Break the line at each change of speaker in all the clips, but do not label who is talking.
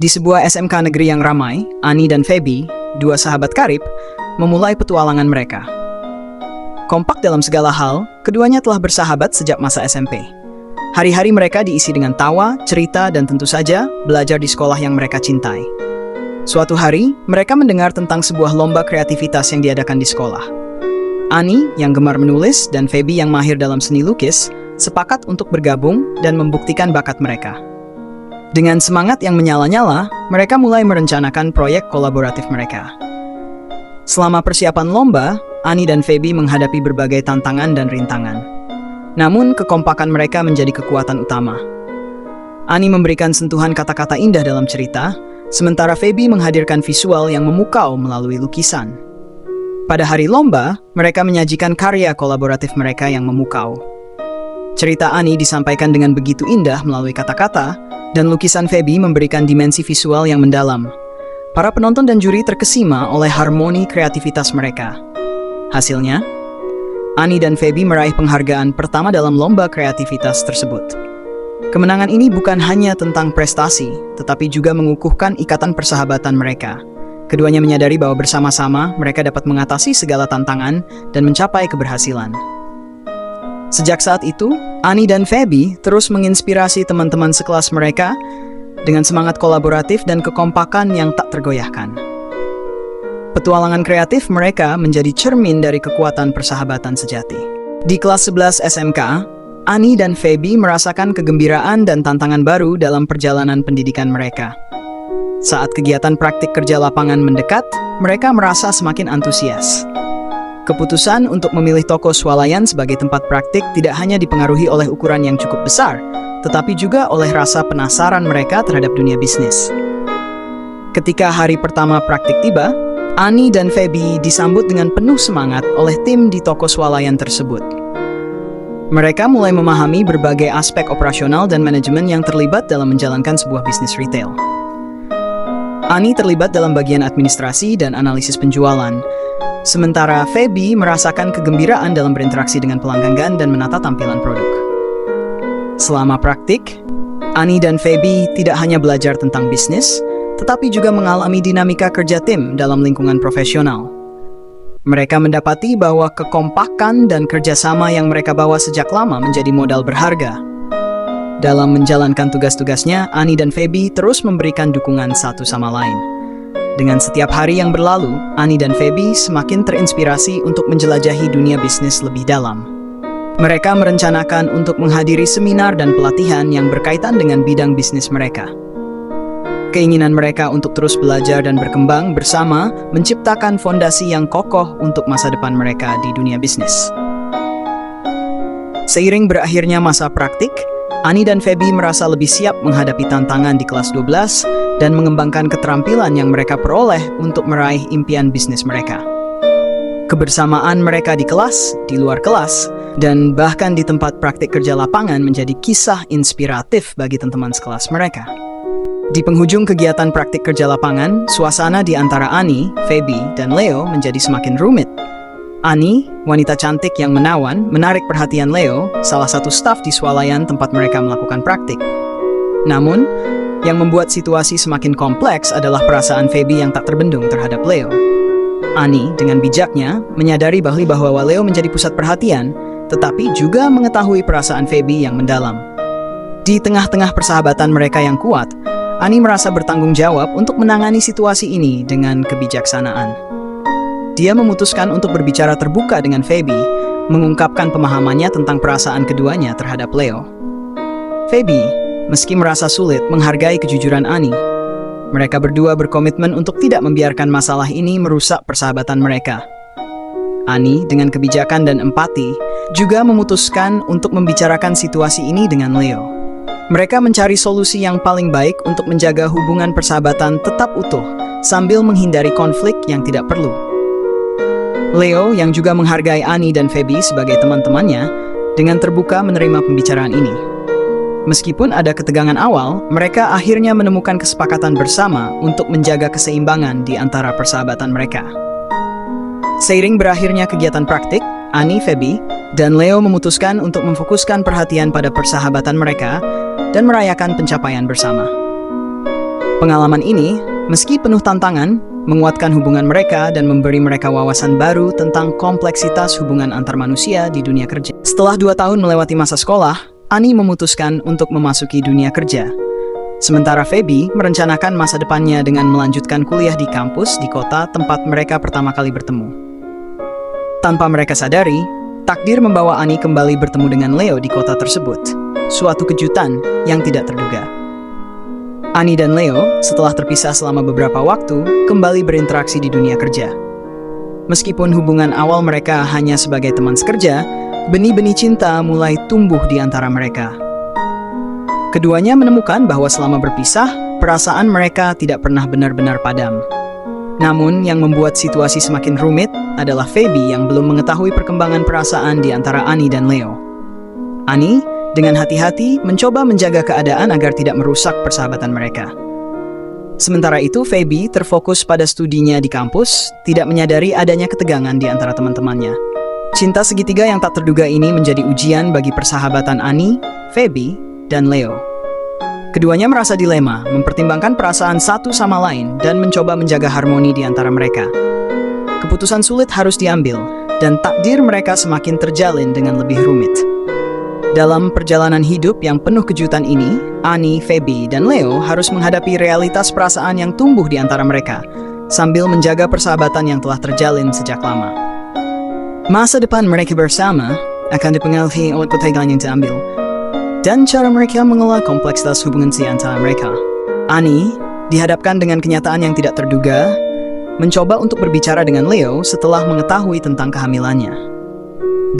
Di sebuah SMK negeri yang ramai, Ani dan Feby, dua sahabat karib, memulai petualangan mereka. Kompak dalam segala hal, keduanya telah bersahabat sejak masa SMP. Hari-hari mereka diisi dengan tawa, cerita, dan tentu saja belajar di sekolah yang mereka cintai. Suatu hari, mereka mendengar tentang sebuah lomba kreativitas yang diadakan di sekolah. Ani, yang gemar menulis, dan Feby yang mahir dalam seni lukis, sepakat untuk bergabung dan membuktikan bakat mereka. Dengan semangat yang menyala-nyala, mereka mulai merencanakan proyek kolaboratif mereka. Selama persiapan lomba, Ani dan Feby menghadapi berbagai tantangan dan rintangan. Namun, kekompakan mereka menjadi kekuatan utama. Ani memberikan sentuhan kata-kata indah dalam cerita, sementara Feby menghadirkan visual yang memukau melalui lukisan. Pada hari lomba, mereka menyajikan karya kolaboratif mereka yang memukau. Cerita Ani disampaikan dengan begitu indah melalui kata-kata, dan lukisan Feby memberikan dimensi visual yang mendalam. Para penonton dan juri terkesima oleh harmoni kreativitas mereka. Hasilnya, Ani dan Feby meraih penghargaan pertama dalam lomba kreativitas tersebut. Kemenangan ini bukan hanya tentang prestasi, tetapi juga mengukuhkan ikatan persahabatan mereka. Keduanya menyadari bahwa bersama-sama mereka dapat mengatasi segala tantangan dan mencapai keberhasilan. Sejak saat itu, Ani dan Feby terus menginspirasi teman-teman sekelas mereka dengan semangat kolaboratif dan kekompakan yang tak tergoyahkan. Petualangan kreatif mereka menjadi cermin dari kekuatan persahabatan sejati. Di kelas 11 SMK, Ani dan Feby merasakan kegembiraan dan tantangan baru dalam perjalanan pendidikan mereka. Saat kegiatan praktik kerja lapangan mendekat, mereka merasa semakin antusias. Keputusan untuk memilih toko swalayan sebagai tempat praktik tidak hanya dipengaruhi oleh ukuran yang cukup besar, tetapi juga oleh rasa penasaran mereka terhadap dunia bisnis. Ketika hari pertama praktik tiba, Ani dan Feby disambut dengan penuh semangat oleh tim di toko swalayan tersebut. Mereka mulai memahami berbagai aspek operasional dan manajemen yang terlibat dalam menjalankan sebuah bisnis retail. Ani terlibat dalam bagian administrasi dan analisis penjualan, sementara Feby merasakan kegembiraan dalam berinteraksi dengan pelanggan dan menata tampilan produk. Selama praktik, Ani dan Feby tidak hanya belajar tentang bisnis, tetapi juga mengalami dinamika kerja tim dalam lingkungan profesional. Mereka mendapati bahwa kekompakan dan kerjasama yang mereka bawa sejak lama menjadi modal berharga. Dalam menjalankan tugas-tugasnya, Ani dan Feby terus memberikan dukungan satu sama lain. Dengan setiap hari yang berlalu, Ani dan Feby semakin terinspirasi untuk menjelajahi dunia bisnis lebih dalam. Mereka merencanakan untuk menghadiri seminar dan pelatihan yang berkaitan dengan bidang bisnis mereka. Keinginan mereka untuk terus belajar dan berkembang bersama menciptakan fondasi yang kokoh untuk masa depan mereka di dunia bisnis. Seiring berakhirnya masa praktik, Ani dan Feby merasa lebih siap menghadapi tantangan di kelas 12 dan mengembangkan keterampilan yang mereka peroleh untuk meraih impian bisnis mereka. Kebersamaan mereka di kelas, di luar kelas, dan bahkan di tempat praktik kerja lapangan menjadi kisah inspiratif bagi teman-teman sekelas mereka. Di penghujung kegiatan praktik kerja lapangan, suasana di antara Ani, Feby, dan Leo menjadi semakin rumit. Ani, wanita cantik yang menawan, menarik perhatian Leo, salah satu staf di swalayan tempat mereka melakukan praktik. Namun, yang membuat situasi semakin kompleks adalah perasaan Feby yang tak terbendung terhadap Leo. Ani, dengan bijaknya, menyadari bahwa Leo menjadi pusat perhatian, tetapi juga mengetahui perasaan Feby yang mendalam. Di tengah-tengah persahabatan mereka yang kuat, Ani merasa bertanggung jawab untuk menangani situasi ini dengan kebijaksanaan. Dia memutuskan untuk berbicara terbuka dengan Feby, mengungkapkan pemahamannya tentang perasaan keduanya terhadap Leo. Feby, meski merasa sulit, menghargai kejujuran Ani. Mereka berdua berkomitmen untuk tidak membiarkan masalah ini merusak persahabatan mereka. Ani, dengan kebijakan dan empati, juga memutuskan untuk membicarakan situasi ini dengan Leo. Mereka mencari solusi yang paling baik untuk menjaga hubungan persahabatan tetap utuh, sambil menghindari konflik yang tidak perlu. Leo, yang juga menghargai Ani dan Feby sebagai teman-temannya, dengan terbuka menerima pembicaraan ini. Meskipun ada ketegangan awal, mereka akhirnya menemukan kesepakatan bersama untuk menjaga keseimbangan di antara persahabatan mereka. Seiring berakhirnya kegiatan praktik, Ani, Feby, dan Leo memutuskan untuk memfokuskan perhatian pada persahabatan mereka dan merayakan pencapaian bersama. Pengalaman ini, meski penuh tantangan, menguatkan hubungan mereka dan memberi mereka wawasan baru tentang kompleksitas hubungan antar manusia di dunia kerja. Setelah 2 tahun melewati masa sekolah, Annie memutuskan untuk memasuki dunia kerja. Sementara Phoebe merencanakan masa depannya dengan melanjutkan kuliah di kampus di kota tempat mereka pertama kali bertemu. Tanpa mereka sadari, takdir membawa Annie kembali bertemu dengan Leo di kota tersebut. Suatu kejutan yang tidak terduga. Annie dan Leo, setelah terpisah selama beberapa waktu, kembali berinteraksi di dunia kerja. Meskipun hubungan awal mereka hanya sebagai teman sekerja, benih-benih cinta mulai tumbuh di antara mereka. Keduanya menemukan bahwa selama berpisah, perasaan mereka tidak pernah benar-benar padam. Namun, yang membuat situasi semakin rumit adalah Phoebe yang belum mengetahui perkembangan perasaan di antara Annie dan Leo. Annie, dengan hati-hati, mencoba menjaga keadaan agar tidak merusak persahabatan mereka. Sementara itu, Phoebe terfokus pada studinya di kampus, tidak menyadari adanya ketegangan di antara teman-temannya. Cinta segitiga yang tak terduga ini menjadi ujian bagi persahabatan Annie, Phoebe, dan Leo. Keduanya merasa dilema, mempertimbangkan perasaan satu sama lain, dan mencoba menjaga harmoni di antara mereka. Keputusan sulit harus diambil, dan takdir mereka semakin terjalin dengan lebih rumit. Dalam perjalanan hidup yang penuh kejutan ini, Annie, Phoebe, dan Leo harus menghadapi realitas perasaan yang tumbuh di antara mereka, sambil menjaga persahabatan yang telah terjalin sejak lama. Masa depan mereka bersama akan dipengaruhi oleh ketegangan yang diambil, dan cara mereka mengelola kompleksitas hubungan di antara mereka. Annie dihadapkan dengan kenyataan yang tidak terduga, mencoba untuk berbicara dengan Leo setelah mengetahui tentang kehamilannya.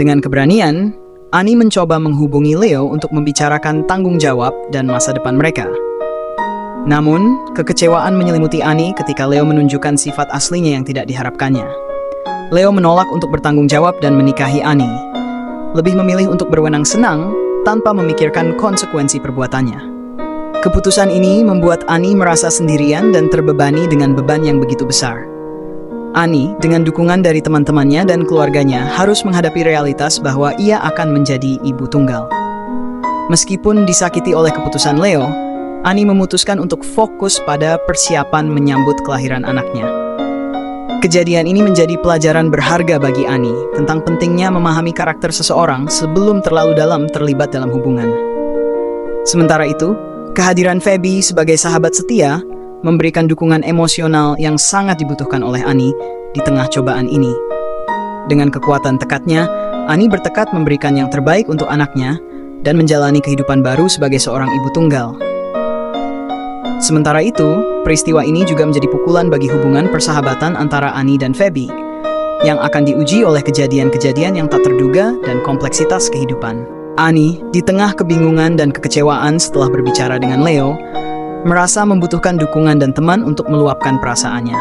Dengan keberanian, Annie mencoba menghubungi Leo untuk membicarakan tanggung jawab dan masa depan mereka. Namun, kekecewaan menyelimuti Annie ketika Leo menunjukkan sifat aslinya yang tidak diharapkannya. Leo menolak untuk bertanggung jawab dan menikahi Annie, lebih memilih untuk berwenang senang tanpa memikirkan konsekuensi perbuatannya. Keputusan ini membuat Annie merasa sendirian dan terbebani dengan beban yang begitu besar. Annie, dengan dukungan dari teman-temannya dan keluarganya, harus menghadapi realitas bahwa ia akan menjadi ibu tunggal. Meskipun disakiti oleh keputusan Leo, Annie memutuskan untuk fokus pada persiapan menyambut kelahiran anaknya. Kejadian ini menjadi pelajaran berharga bagi Annie tentang pentingnya memahami karakter seseorang sebelum terlalu dalam terlibat dalam hubungan. Sementara itu, kehadiran Phoebe sebagai sahabat setia memberikan dukungan emosional yang sangat dibutuhkan oleh Annie di tengah cobaan ini. Dengan kekuatan tekadnya, Annie bertekad memberikan yang terbaik untuk anaknya dan menjalani kehidupan baru sebagai seorang ibu tunggal. Sementara itu, peristiwa ini juga menjadi pukulan bagi hubungan persahabatan antara Annie dan Phoebe, yang akan diuji oleh kejadian-kejadian yang tak terduga dan kompleksitas kehidupan. Annie, di tengah kebingungan dan kekecewaan setelah berbicara dengan Leo, merasa membutuhkan dukungan dan teman untuk meluapkan perasaannya.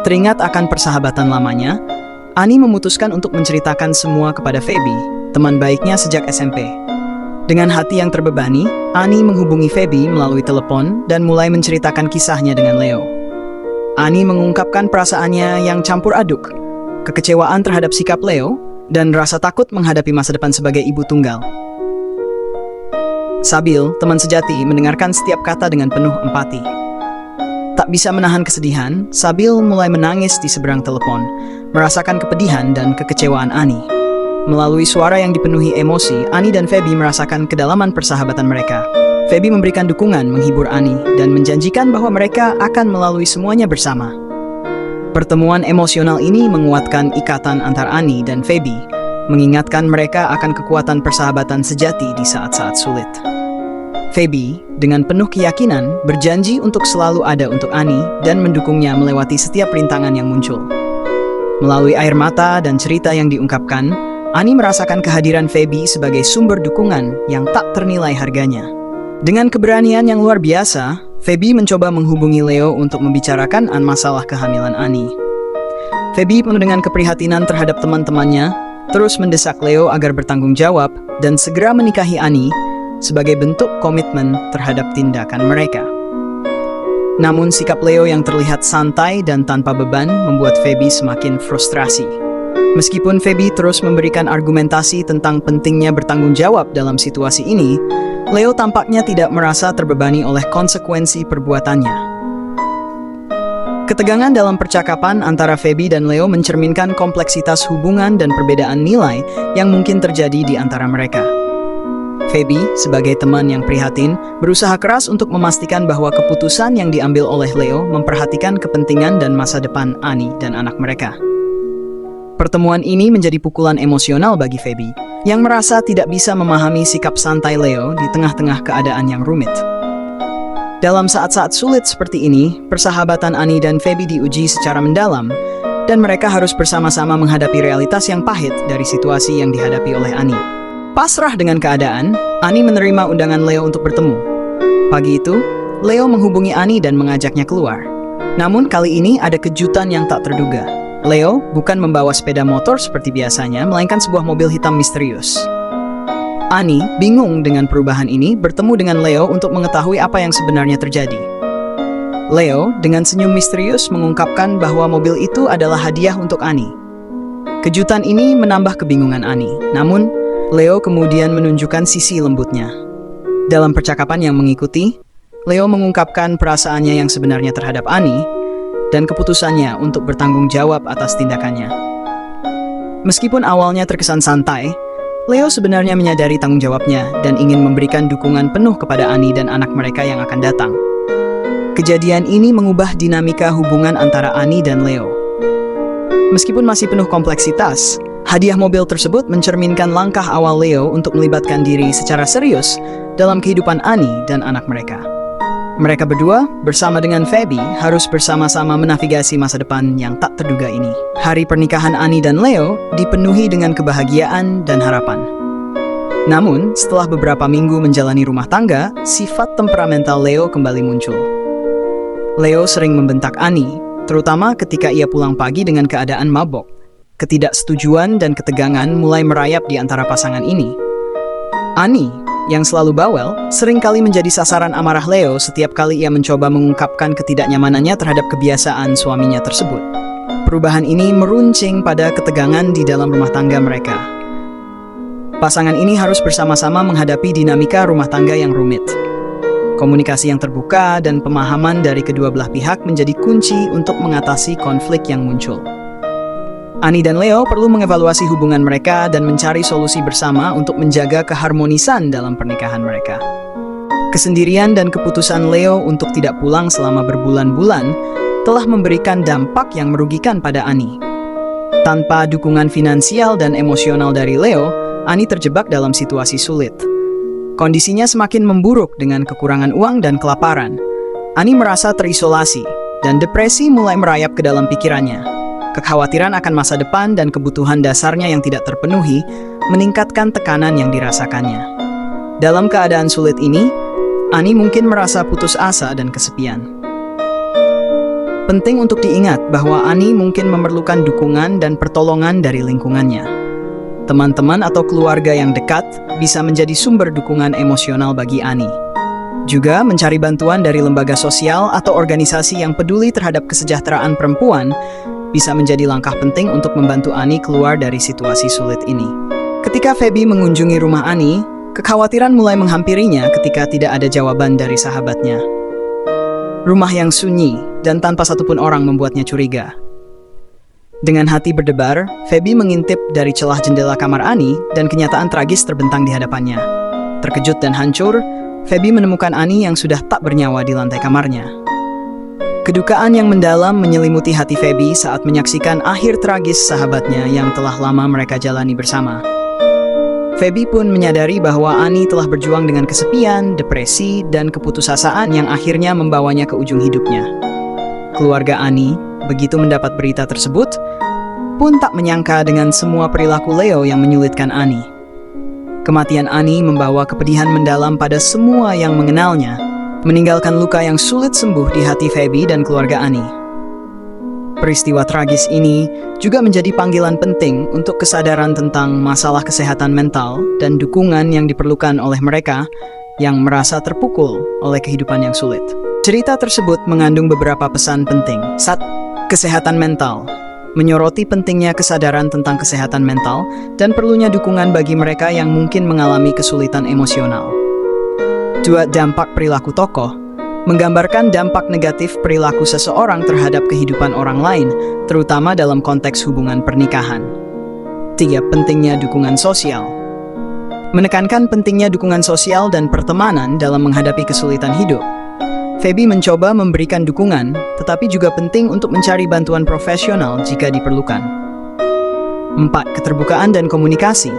Teringat akan persahabatan lamanya, Annie memutuskan untuk menceritakan semua kepada Phoebe, teman baiknya sejak SMP. Dengan hati yang terbebani, Annie menghubungi Phoebe melalui telepon dan mulai menceritakan kisahnya dengan Leo. Annie mengungkapkan perasaannya yang campur aduk, kekecewaan terhadap sikap Leo, dan rasa takut menghadapi masa depan sebagai ibu tunggal. Sabil, teman sejati, mendengarkan setiap kata dengan penuh empati. Tak bisa menahan kesedihan, Sabil mulai menangis di seberang telepon, merasakan kepedihan dan kekecewaan Annie. Melalui suara yang dipenuhi emosi, Annie dan Phoebe merasakan kedalaman persahabatan mereka. Phoebe memberikan dukungan, menghibur Annie, dan menjanjikan bahwa mereka akan melalui semuanya bersama. Pertemuan emosional ini menguatkan ikatan antar Annie dan Phoebe, mengingatkan mereka akan kekuatan persahabatan sejati di saat-saat sulit. Phoebe, dengan penuh keyakinan, berjanji untuk selalu ada untuk Annie dan mendukungnya melewati setiap rintangan yang muncul. Melalui air mata dan cerita yang diungkapkan, Annie merasakan kehadiran Phoebe sebagai sumber dukungan yang tak ternilai harganya. Dengan keberanian yang luar biasa, Phoebe mencoba menghubungi Leo untuk membicarakan masalah kehamilan Annie. Phoebe penuh dengan keprihatinan terhadap teman-temannya, terus mendesak Leo agar bertanggung jawab dan segera menikahi Annie sebagai bentuk komitmen terhadap tindakan mereka. Namun sikap Leo yang terlihat santai dan tanpa beban membuat Phoebe semakin frustrasi. Meskipun Phoebe terus memberikan argumentasi tentang pentingnya bertanggung jawab dalam situasi ini, Leo tampaknya tidak merasa terbebani oleh konsekuensi perbuatannya. Ketegangan dalam percakapan antara Feby dan Leo mencerminkan kompleksitas hubungan dan perbedaan nilai yang mungkin terjadi di antara mereka. Feby, sebagai teman yang prihatin, berusaha keras untuk memastikan bahwa keputusan yang diambil oleh Leo memperhatikan kepentingan dan masa depan Annie dan anak mereka. Pertemuan ini menjadi pukulan emosional bagi Feby, yang merasa tidak bisa memahami sikap santai Leo di tengah-tengah keadaan yang rumit. Dalam saat-saat sulit seperti ini, persahabatan Annie dan Feby diuji secara mendalam, dan mereka harus bersama-sama menghadapi realitas yang pahit dari situasi yang dihadapi oleh Annie. Pasrah dengan keadaan, Annie menerima undangan Leo untuk bertemu. Pagi itu, Leo menghubungi Annie dan mengajaknya keluar. Namun kali ini ada kejutan yang tak terduga. Leo bukan membawa sepeda motor seperti biasanya, melainkan sebuah mobil hitam misterius. Annie, bingung dengan perubahan ini, bertemu dengan Leo untuk mengetahui apa yang sebenarnya terjadi. Leo, dengan senyum misterius, mengungkapkan bahwa mobil itu adalah hadiah untuk Annie. Kejutan ini menambah kebingungan Annie, namun Leo kemudian menunjukkan sisi lembutnya. Dalam percakapan yang mengikuti, Leo mengungkapkan perasaannya yang sebenarnya terhadap Annie dan keputusannya untuk bertanggung jawab atas tindakannya. Meskipun awalnya terkesan santai, Leo sebenarnya menyadari tanggung jawabnya dan ingin memberikan dukungan penuh kepada Annie dan anak mereka yang akan datang. Kejadian ini mengubah dinamika hubungan antara Annie dan Leo. Meskipun masih penuh kompleksitas, hadiah mobil tersebut mencerminkan langkah awal Leo untuk melibatkan diri secara serius dalam kehidupan Annie dan anak mereka. Mereka berdua, bersama dengan Feby, harus bersama-sama menavigasi masa depan yang tak terduga ini. Hari pernikahan Annie dan Leo dipenuhi dengan kebahagiaan dan harapan. Namun, setelah beberapa minggu menjalani rumah tangga, sifat temperamental Leo kembali muncul. Leo sering membentak Annie, terutama ketika ia pulang pagi dengan keadaan mabok. Ketidaksetujuan dan ketegangan mulai merayap di antara pasangan ini. Annie, yang selalu bawel, seringkali menjadi sasaran amarah Leo setiap kali ia mencoba mengungkapkan ketidaknyamanannya terhadap kebiasaan suaminya tersebut. Perubahan ini meruncing pada ketegangan di dalam rumah tangga mereka. Pasangan ini harus bersama-sama menghadapi dinamika rumah tangga yang rumit. Komunikasi yang terbuka dan pemahaman dari kedua belah pihak menjadi kunci untuk mengatasi konflik yang muncul. Annie dan Leo perlu mengevaluasi hubungan mereka dan mencari solusi bersama untuk menjaga keharmonisan dalam pernikahan mereka. Kesendirian dan keputusan Leo untuk tidak pulang selama berbulan-bulan telah memberikan dampak yang merugikan pada Annie. Tanpa dukungan finansial dan emosional dari Leo, Annie terjebak dalam situasi sulit. Kondisinya semakin memburuk dengan kekurangan uang dan kelaparan. Annie merasa terisolasi, dan depresi mulai merayap ke dalam pikirannya. Kekhawatiran akan masa depan dan kebutuhan dasarnya yang tidak terpenuhi meningkatkan tekanan yang dirasakannya. Dalam keadaan sulit ini, Annie mungkin merasa putus asa dan kesepian. Penting untuk diingat bahwa Annie mungkin memerlukan dukungan dan pertolongan dari lingkungannya. Teman-teman atau keluarga yang dekat bisa menjadi sumber dukungan emosional bagi Annie. Juga mencari bantuan dari lembaga sosial atau organisasi yang peduli terhadap kesejahteraan perempuan bisa menjadi langkah penting untuk membantu Annie keluar dari situasi sulit ini. Ketika Feby mengunjungi rumah Annie, kekhawatiran mulai menghampirinya ketika tidak ada jawaban dari sahabatnya. Rumah yang sunyi dan tanpa satupun orang membuatnya curiga. Dengan hati berdebar, Feby mengintip dari celah jendela kamar Annie dan kenyataan tragis terbentang di hadapannya. Terkejut dan hancur, Feby menemukan Annie yang sudah tak bernyawa di lantai kamarnya. Kedukaan yang mendalam menyelimuti hati Feby saat menyaksikan akhir tragis sahabatnya yang telah lama mereka jalani bersama. Feby pun menyadari bahwa Annie telah berjuang dengan kesepian, depresi, dan keputusasaan yang akhirnya membawanya ke ujung hidupnya. Keluarga Annie, begitu mendapat berita tersebut, pun tak menyangka dengan semua perilaku Leo yang menyulitkan Annie. Kematian Annie membawa kepedihan mendalam pada semua yang mengenalnya, meninggalkan luka yang sulit sembuh di hati Feby dan keluarga Annie. Peristiwa tragis ini juga menjadi panggilan penting untuk kesadaran tentang masalah kesehatan mental dan dukungan yang diperlukan oleh mereka yang merasa terpukul oleh kehidupan yang sulit. Cerita tersebut mengandung beberapa pesan penting. 1. Kesehatan mental. Menyoroti pentingnya kesadaran tentang kesehatan mental dan perlunya dukungan bagi mereka yang mungkin mengalami kesulitan emosional. 2. Dampak perilaku tokoh menggambarkan dampak negatif perilaku seseorang terhadap kehidupan orang lain, terutama dalam konteks hubungan pernikahan. 3. Pentingnya dukungan sosial menekankan pentingnya dukungan sosial dan pertemanan dalam menghadapi kesulitan hidup. Feby mencoba memberikan dukungan, tetapi juga penting untuk mencari bantuan profesional jika diperlukan. 4. Keterbukaan dan komunikasi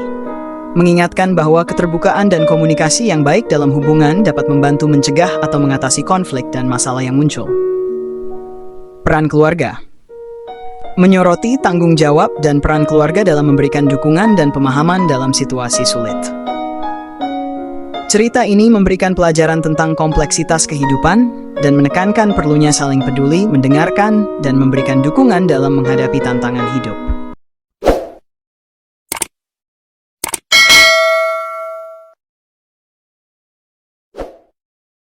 mengingatkan bahwa keterbukaan dan komunikasi yang baik dalam hubungan dapat membantu mencegah atau mengatasi konflik dan masalah yang muncul. Peran keluarga menyoroti tanggung jawab dan peran keluarga dalam memberikan dukungan dan pemahaman dalam situasi sulit. Cerita ini memberikan pelajaran tentang kompleksitas kehidupan dan menekankan perlunya saling peduli, mendengarkan, dan memberikan dukungan dalam menghadapi tantangan hidup.